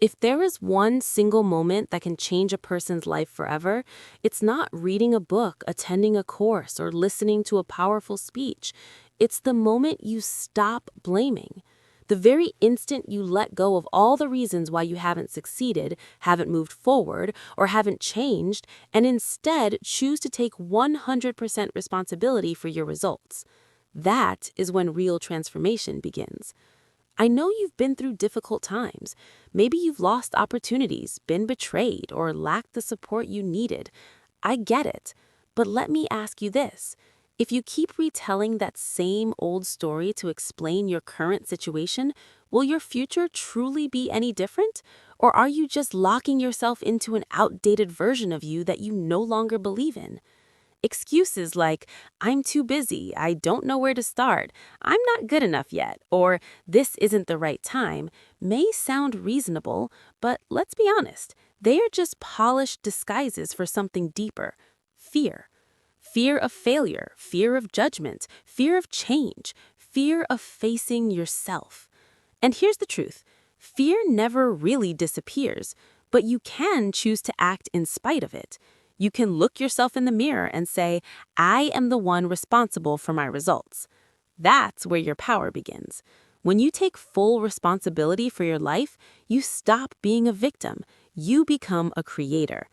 If there is one single moment that can change a person's life forever, it's not reading a book, attending a course, or listening to a powerful speech. It's the moment you stop blaming. The very instant you let go of all the reasons why you haven't succeeded, haven't moved forward, or haven't changed, and instead choose to take 100% responsibility for your results. That is when real transformation begins. I know you've been through difficult times. Maybe you've lost opportunities, been betrayed, or lacked the support you needed. I get it. But let me ask you this. If you keep retelling that same old story to explain your current situation, will your future truly be any different? Or are you just locking yourself into an outdated version of you that you no longer believe in? Excuses like, I'm too busy, I don't know where to start, I'm not good enough yet, or this isn't the right time, may sound reasonable, but let's be honest, they are just polished disguises for something deeper: fear. Fear of failure, fear of judgment, fear of change, fear of facing yourself. And here's the truth: fear never really disappears, but you can choose to act in spite of it. You can look yourself in the mirror and say, I am the one responsible for my results. That's where your power begins. When you take full responsibility for your life, you stop being a victim. You become a creator.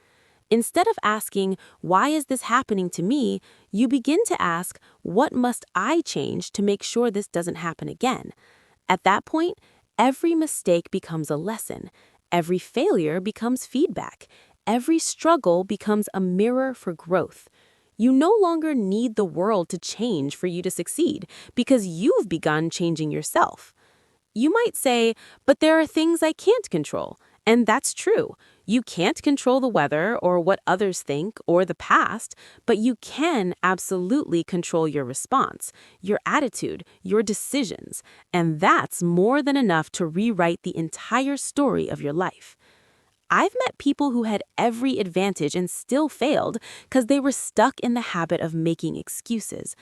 Instead of asking, why is this happening to me, you begin to ask, what must I change to make sure this doesn't happen again? At that point, every mistake becomes a lesson. Every failure becomes feedback. Every struggle becomes a mirror for growth. You no longer need the world to change for you to succeed because you've begun changing yourself. You might say, but there are things I can't control. And that's true. You can't control the weather or what others think or the past, but you can absolutely control your response, your attitude, your decisions. And that's more than enough to rewrite the entire story of your life. I've met people who had every advantage and still failed because they were stuck in the habit of making excuses.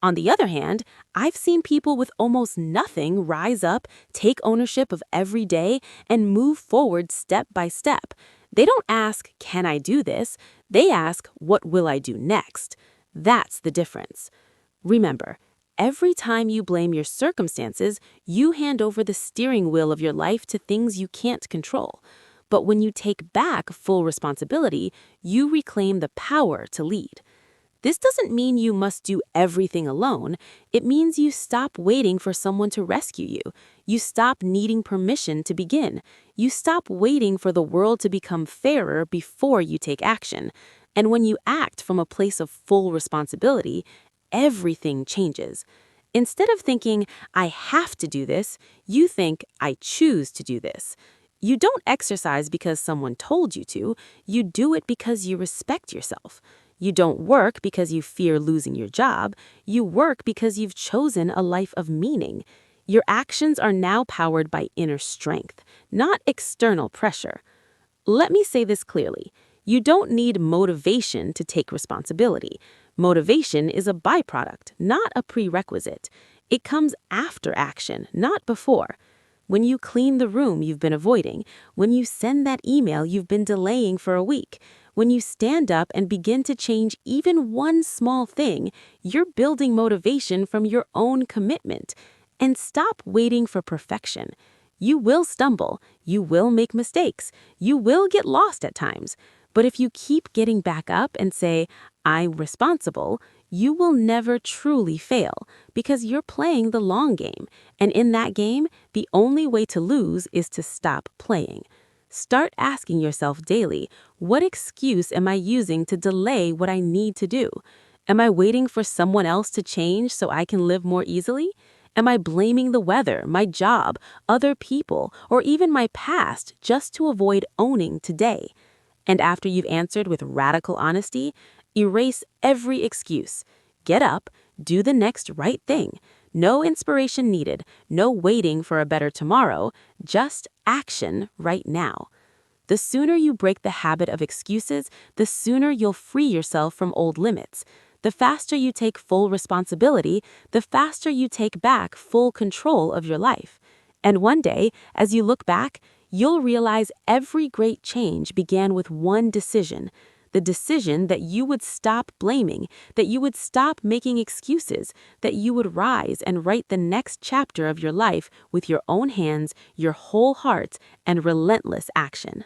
On the other hand, I've seen people with almost nothing rise up, take ownership of every day, and move forward step by step. They don't ask, can I do this? They ask, what will I do next? That's the difference. Remember, every time you blame your circumstances, you hand over the steering wheel of your life to things you can't control. But when you take back full responsibility, you reclaim the power to lead. This doesn't mean you must do everything alone. It means you stop waiting for someone to rescue you. You stop needing permission to begin. You stop waiting for the world to become fairer before you take action. And when you act from a place of full responsibility, everything changes. Instead of thinking, I have to do this, you think, I choose to do this. You don't exercise because someone told you to. You do it because you respect yourself. You don't work because you fear losing your job. You work because you've chosen a life of meaning. Your actions are now powered by inner strength, not external pressure. Let me say this clearly. You don't need motivation to take responsibility. Motivation is a byproduct, not a prerequisite. It comes after action, not before. When you clean the room you've been avoiding, when you send that email you've been delaying for a week, when you stand up and begin to change even one small thing, you're building motivation from your own commitment. And stop waiting for perfection. You will stumble, you will make mistakes, you will get lost at times. But if you keep getting back up and say, I'm responsible, you will never truly fail because you're playing the long game. And in that game, the only way to lose is to stop playing. Start asking yourself daily, what excuse am I using to delay what I need to do? Am I waiting for someone else to change so I can live more easily? Am I blaming the weather, my job, other people, or even my past just to avoid owning today? And after you've answered with radical honesty, erase every excuse. Get up, do the next right thing. No inspiration needed, no waiting for a better tomorrow, just action right now. The sooner you break the habit of excuses, the sooner you'll free yourself from old limits. The faster you take full responsibility, the faster you take back full control of your life. And one day, as you look back, you'll realize every great change began with one decision. The decision that you would stop blaming, that you would stop making excuses, that you would rise and write the next chapter of your life with your own hands, your whole heart, and relentless action.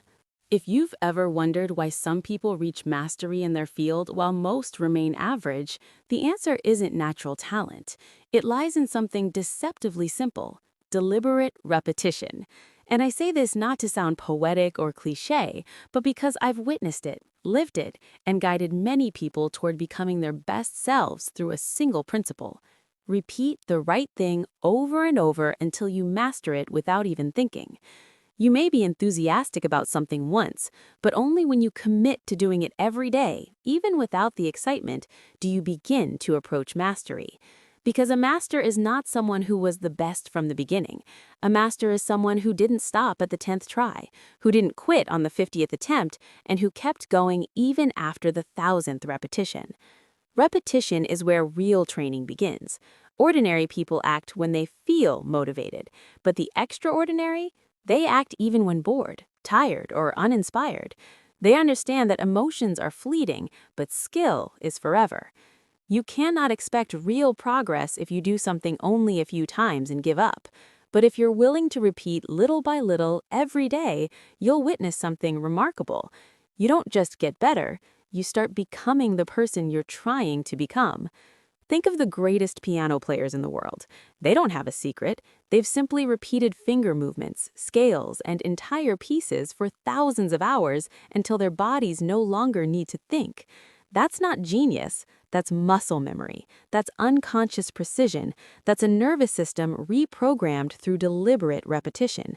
If you've ever wondered why some people reach mastery in their field while most remain average, the answer isn't natural talent. It lies in something deceptively simple: deliberate repetition. And I say this not to sound poetic or cliché, but because I've witnessed it, lived it, and guided many people toward becoming their best selves through a single principle. Repeat the right thing over and over until you master it without even thinking. You may be enthusiastic about something once, but only when you commit to doing it every day, even without the excitement, do you begin to approach mastery. Because a master is not someone who was the best from the beginning. A master is someone who didn't stop at the 10th try, who didn't quit on the 50th attempt, and who kept going even after the 1,000th repetition. Repetition is where real training begins. Ordinary people act when they feel motivated, but the extraordinary, they act even when bored, tired, or uninspired. They understand that emotions are fleeting, but skill is forever. You cannot expect real progress if you do something only a few times and give up. But if you're willing to repeat little by little every day, you'll witness something remarkable. You don't just get better, you start becoming the person you're trying to become. Think of the greatest piano players in the world. They don't have a secret. They've simply repeated finger movements, scales, and entire pieces for thousands of hours until their bodies no longer need to think. That's not genius. That's muscle memory. That's unconscious precision. That's a nervous system reprogrammed through deliberate repetition.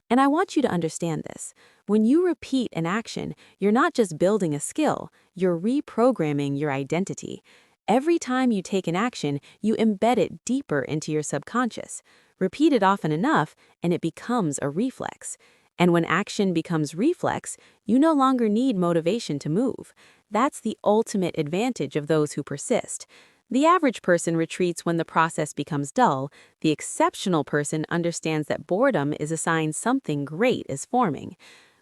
And I want you to understand this. When you repeat an action, you're not just building a skill, you're reprogramming your identity. Every time you take an action, you embed it deeper into your subconscious. Repeat it often enough, and it becomes a reflex. And when action becomes reflex, you no longer need motivation to move. That's the ultimate advantage of those who persist. The average person retreats when the process becomes dull. The exceptional person understands that boredom is a sign something great is forming.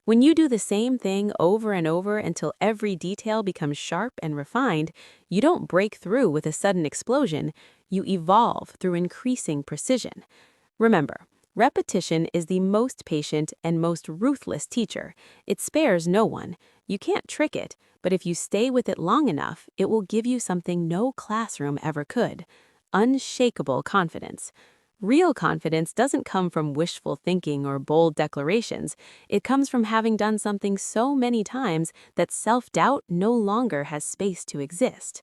When you do the same thing over and over until every detail becomes sharp and refined, you don't break through with a sudden explosion, you evolve through increasing precision. Remember, repetition is the most patient and most ruthless teacher. It spares no one. You can't trick it, but if you stay with it long enough, it will give you something no classroom ever could: unshakable confidence. Real confidence doesn't come from wishful thinking or bold declarations. It comes from having done something so many times that self-doubt no longer has space to exist.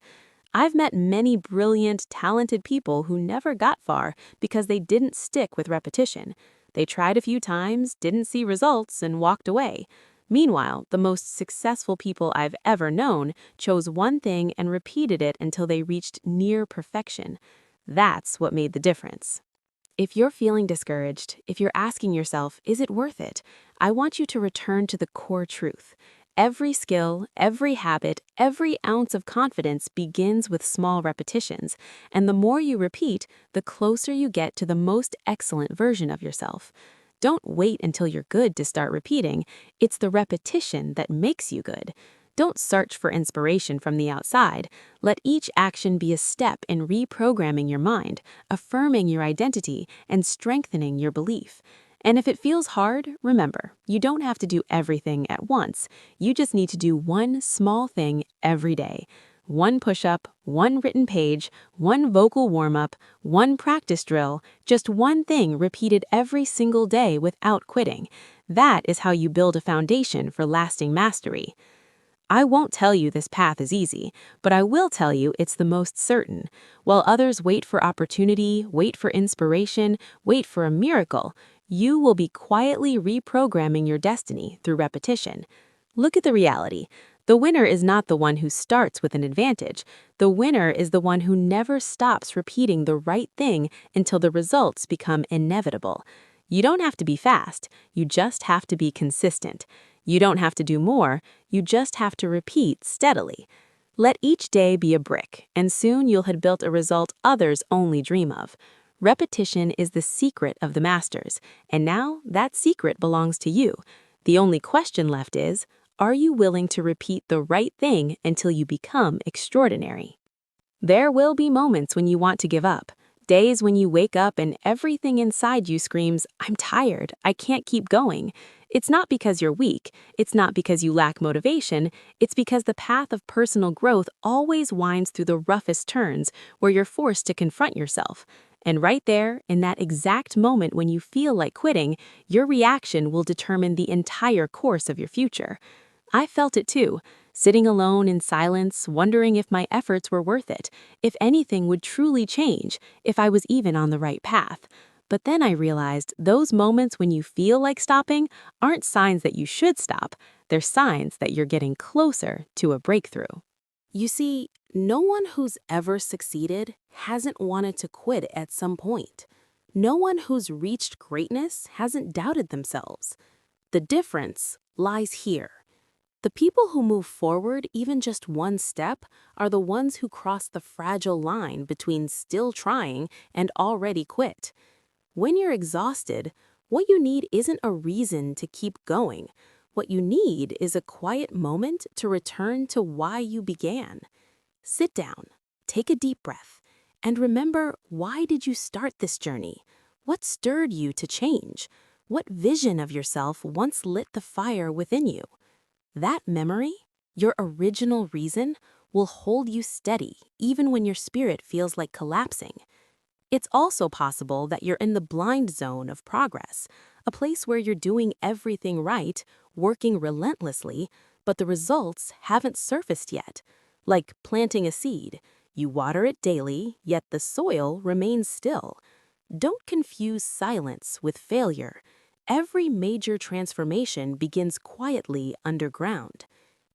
I've met many brilliant, talented people who never got far because they didn't stick with repetition. They tried a few times, didn't see results, and walked away. Meanwhile, the most successful people I've ever known chose one thing and repeated it until they reached near perfection. That's what made the difference. If you're feeling discouraged, if you're asking yourself, is it worth it? I want you to return to the core truth. Every skill, every habit, every ounce of confidence begins with small repetitions, and the more you repeat, the closer you get to the most excellent version of yourself. Don't wait until you're good to start repeating. It's the repetition that makes you good. Don't search for inspiration from the outside. Let each action be a step in reprogramming your mind, affirming your identity, and strengthening your belief. And if it feels hard, remember, you don't have to do everything at once. You just need to do one small thing every day. One push-up, one written page, one vocal warm-up, one practice drill, just one thing repeated every single day without quitting. That is how you build a foundation for lasting mastery. I won't tell you this path is easy, but I will tell you it's the most certain. While others wait for opportunity, wait for inspiration, wait for a miracle, you will be quietly reprogramming your destiny through repetition. Look at the reality. The winner is not the one who starts with an advantage. The winner is the one who never stops repeating the right thing until the results become inevitable. You don't have to be fast, you just have to be consistent. You don't have to do more, you just have to repeat steadily. Let each day be a brick, and soon you'll have built a result others only dream of. Repetition is the secret of the masters, and now that secret belongs to you. The only question left is, are you willing to repeat the right thing until you become extraordinary? There will be moments when you want to give up. Days when you wake up and everything inside you screams, I'm tired, I can't keep going. It's not because you're weak, it's not because you lack motivation, it's because the path of personal growth always winds through the roughest turns where you're forced to confront yourself. And right there, in that exact moment when you feel like quitting, your reaction will determine the entire course of your future. I felt it too, sitting alone in silence, wondering if my efforts were worth it, if anything would truly change, if I was even on the right path. But then I realized those moments when you feel like stopping aren't signs that you should stop, they're signs that you're getting closer to a breakthrough. You see, no one who's ever succeeded hasn't wanted to quit at some point. No one who's reached greatness hasn't doubted themselves. The difference lies here. The people who move forward even just one step are the ones who cross the fragile line between still trying and already quit. When you're exhausted, what you need isn't a reason to keep going. What you need is a quiet moment to return to why you began. Sit down, take a deep breath, and remember, why did you start this journey? What stirred you to change? What vision of yourself once lit the fire within you? That memory, your original reason, will hold you steady even when your spirit feels like collapsing. It's also possible that you're in the blind zone of progress, a place where you're doing everything right, working relentlessly, but the results haven't surfaced yet. Like planting a seed, you water it daily, yet the soil remains still. Don't confuse silence with failure. Every major transformation begins quietly underground.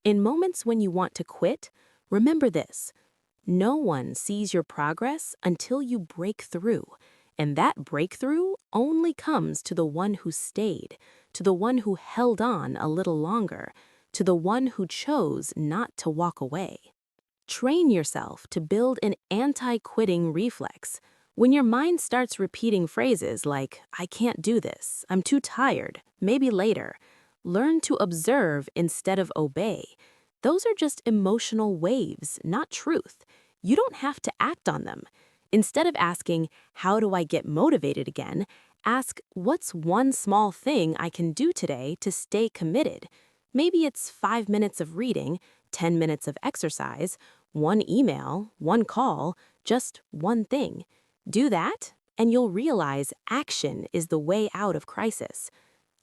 In moments when you want to quit, remember this. No one sees your progress until you break through, and that breakthrough only comes to the one who stayed, to the one who held on a little longer, to the one who chose not to walk away. Train yourself to build an anti-quitting reflex. When your mind starts repeating phrases like, I can't do this, I'm too tired, maybe later, learn to observe instead of obey. Those are just emotional waves, not truth. You don't have to act on them. Instead of asking, how do I get motivated again? Ask, what's one small thing I can do today to stay committed? Maybe it's 5 minutes of reading, 10 minutes of exercise, one email, one call, just one thing. Do that, and you'll realize action is the way out of crisis.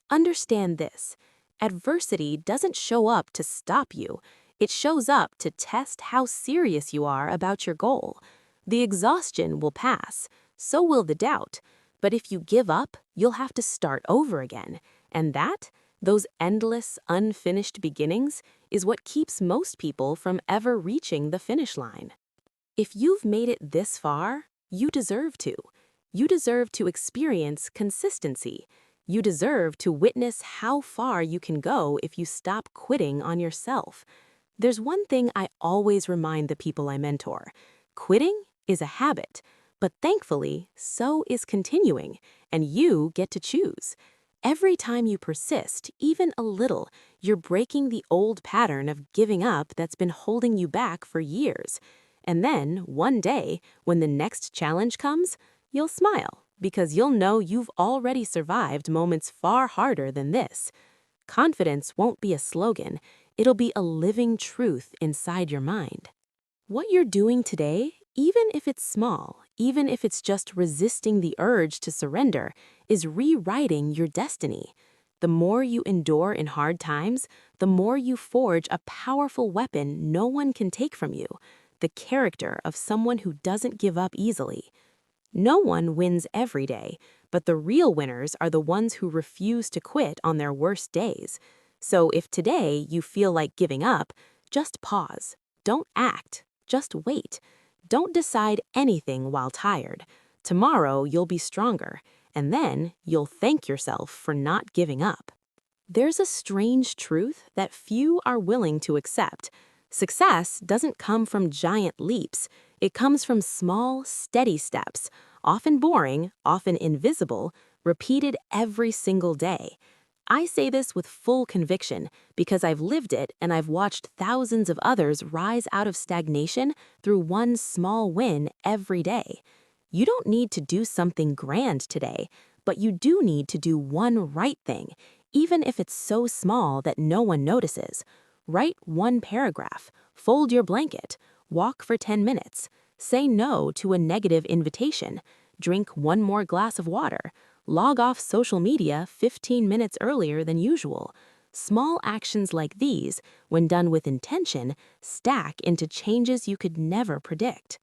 Understand this. Adversity doesn't show up to stop you. It shows up to test how serious you are about your goal. The exhaustion will pass, so will the doubt. But if you give up, you'll have to start over again. And those endless, unfinished beginnings, is what keeps most people from ever reaching the finish line. If you've made it this far, you deserve to. You deserve to experience consistency. You deserve to witness how far you can go if you stop quitting on yourself. There's one thing I always remind the people I mentor. Quitting is a habit, but thankfully, so is continuing, and you get to choose. Every time you persist, even a little, you're breaking the old pattern of giving up that's been holding you back for years. And then, one day, when the next challenge comes, you'll smile, because you'll know you've already survived moments far harder than this. Confidence won't be a slogan, it'll be a living truth inside your mind. What you're doing today, even if it's small, even if it's just resisting the urge to surrender, is rewriting your destiny. The more you endure in hard times, the more you forge a powerful weapon no one can take from you, the character of someone who doesn't give up easily. No one wins every day, but the real winners are the ones who refuse to quit on their worst days. So if today you feel like giving up, just pause. Don't act. Just wait. Don't decide anything while tired. Tomorrow you'll be stronger, and then you'll thank yourself for not giving up. There's a strange truth that few are willing to accept. Success doesn't come from giant leaps. It comes from small, steady steps, often boring, often invisible, repeated every single day. I say this with full conviction because I've lived it and I've watched thousands of others rise out of stagnation through one small win every day. You don't need to do something grand today, but you do need to do one right thing, even if it's so small that no one notices. Write one paragraph, fold your blanket, walk for 10 minutes, say no to a negative invitation, drink one more glass of water, log off social media 15 minutes earlier than usual. Small actions like these, when done with intention, stack into changes you could never predict.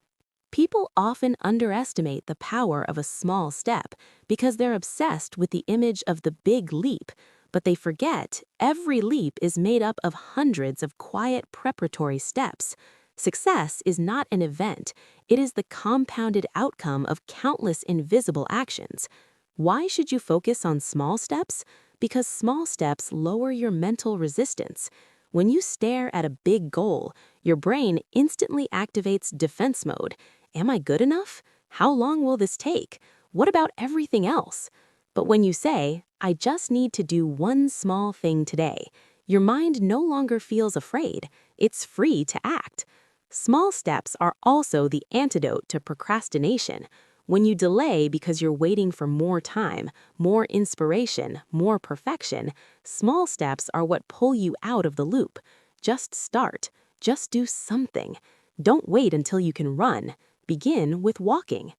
People often underestimate the power of a small step because they're obsessed with the image of the big leap, but they forget every leap is made up of hundreds of quiet preparatory steps. Success is not an event, it is the compounded outcome of countless invisible actions. Why should you focus on small steps? Because small steps lower your mental resistance. When you stare at a big goal, your brain instantly activates defense mode. Am I good enough? How long will this take? What about everything else? But when you say, I just need to do one small thing today, your mind no longer feels afraid. It's free to act. Small steps are also the antidote to procrastination. When you delay because you're waiting for more time, more inspiration, more perfection, small steps are what pull you out of the loop. Just start. Just do something. Don't wait until you can run. Begin with walking.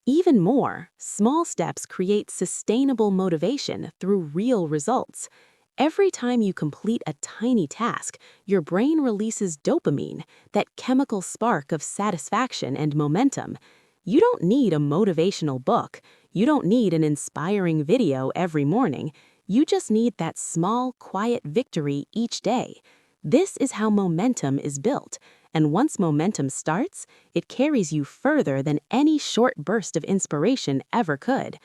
Even more, small steps create sustainable motivation through real results. Every time you complete a tiny task, your brain releases dopamine, that chemical spark of satisfaction and momentum. You don't need a motivational book. You don't need an inspiring video every morning. You just need that small, quiet victory each day. This is how momentum is built. And once momentum starts, it carries you further than any short burst of inspiration ever could.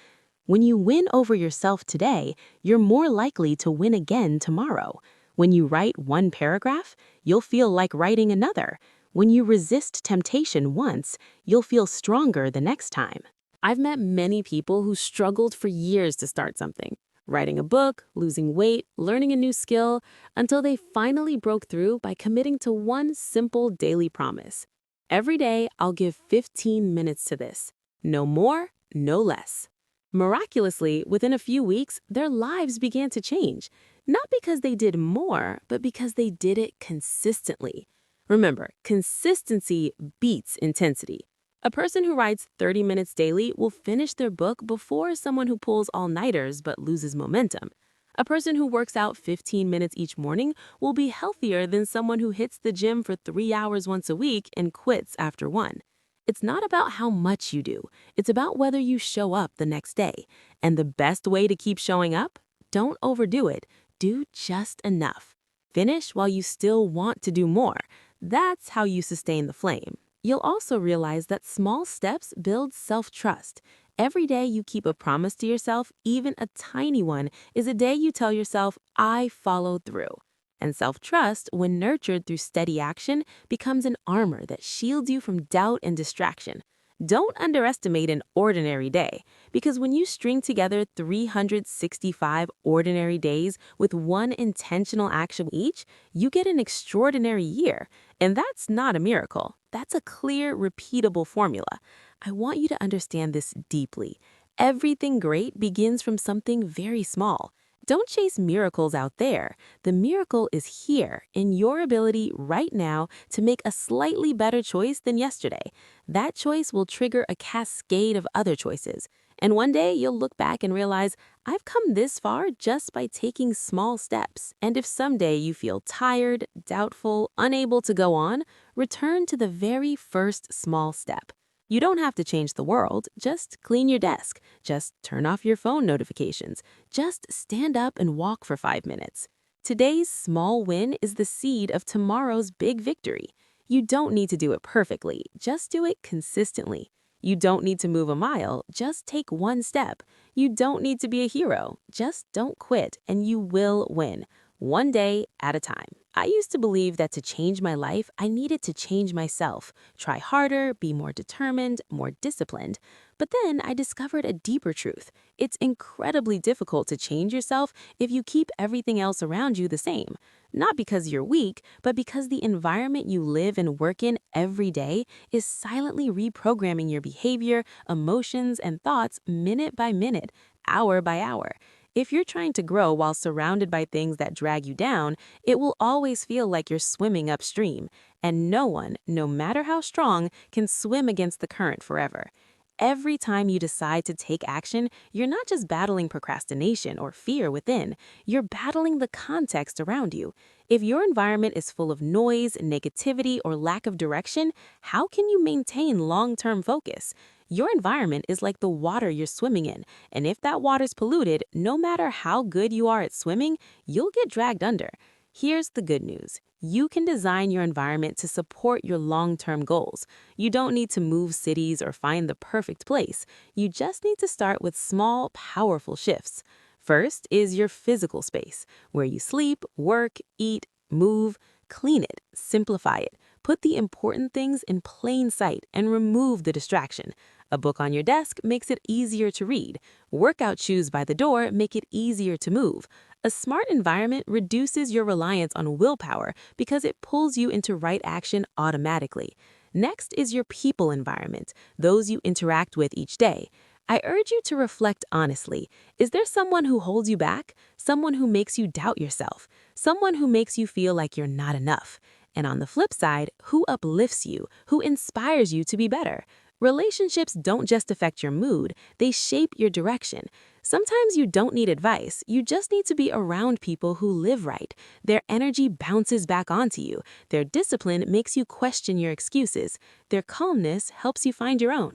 When you win over yourself today, you're more likely to win again tomorrow. When you write one paragraph, you'll feel like writing another. When you resist temptation once, you'll feel stronger the next time. I've met many people who struggled for years to start something. Writing a book, losing weight, learning a new skill, until they finally broke through by committing to one simple daily promise. Every day, I'll give 15 minutes to this. No more, no less. Miraculously, within a few weeks, their lives began to change. Not because they did more, but because they did it consistently. Remember, consistency beats intensity. A person who writes 30 minutes daily will finish their book before someone who pulls all-nighters but loses momentum. A person who works out 15 minutes each morning will be healthier than someone who hits the gym for 3 hours once a week and quits after one. It's not about how much you do. It's about whether you show up the next day. And the best way to keep showing up? Don't overdo it. Do just enough. Finish while you still want to do more. That's how you sustain the flame. You'll also realize that small steps build self-trust. Every day you keep a promise to yourself, even a tiny one, is a day you tell yourself, I followed through. And self-trust, when nurtured through steady action, becomes an armor that shields you from doubt and distraction. Don't underestimate an ordinary day, because when you string together 365 ordinary days with one intentional action each, you get an extraordinary year. And that's not a miracle. That's a clear, repeatable formula. I want you to understand this deeply. Everything great begins from something very small. Don't chase miracles out there. The miracle is here in your ability right now to make a slightly better choice than yesterday. That choice will trigger a cascade of other choices. And one day you'll look back and realize, I've come this far just by taking small steps. And if someday you feel tired, doubtful, unable to go on, return to the very first small step. You don't have to change the world, just clean your desk, just turn off your phone notifications, just stand up and walk for 5 minutes. Today's small win is the seed of tomorrow's big victory. You don't need to do it perfectly, just do it consistently. You don't need to move a mile, just take one step. You don't need to be a hero, just don't quit and you will win, one day at a time. I used to believe that to change my life, I needed to change myself, try harder, be more determined, more disciplined. But then I discovered a deeper truth. It's incredibly difficult to change yourself if you keep everything else around you the same. Not because you're weak, but because the environment you live and work in every day is silently reprogramming your behavior, emotions, and thoughts minute by minute, hour by hour. If you're trying to grow while surrounded by things that drag you down, it will always feel like you're swimming upstream, and no one, no matter how strong, can swim against the current forever. Every time you decide to take action, you're not just battling procrastination or fear within, you're battling the context around you. If your environment is full of noise, negativity, or lack of direction, how can you maintain long-term focus? Your environment is like the water you're swimming in, and if that water's polluted, no matter how good you are at swimming, you'll get dragged under. Here's the good news. You can design your environment to support your long-term goals. You don't need to move cities or find the perfect place. You just need to start with small, powerful shifts. First is your physical space, where you sleep, work, eat, move. Clean it, simplify it. Put the important things in plain sight and remove the distraction. A book on your desk makes it easier to read. Workout shoes by the door make it easier to move. A smart environment reduces your reliance on willpower because it pulls you into right action automatically. Next is your people environment, those you interact with each day. I urge you to reflect honestly. Is there someone who holds you back? Someone who makes you doubt yourself? Someone who makes you feel like you're not enough? And on the flip side, who uplifts you, who inspires you to be better? Relationships don't just affect your mood, they shape your direction. Sometimes you don't need advice, you just need to be around people who live right. Their energy bounces back onto you. Their discipline makes you question your excuses. Their calmness helps you find your own.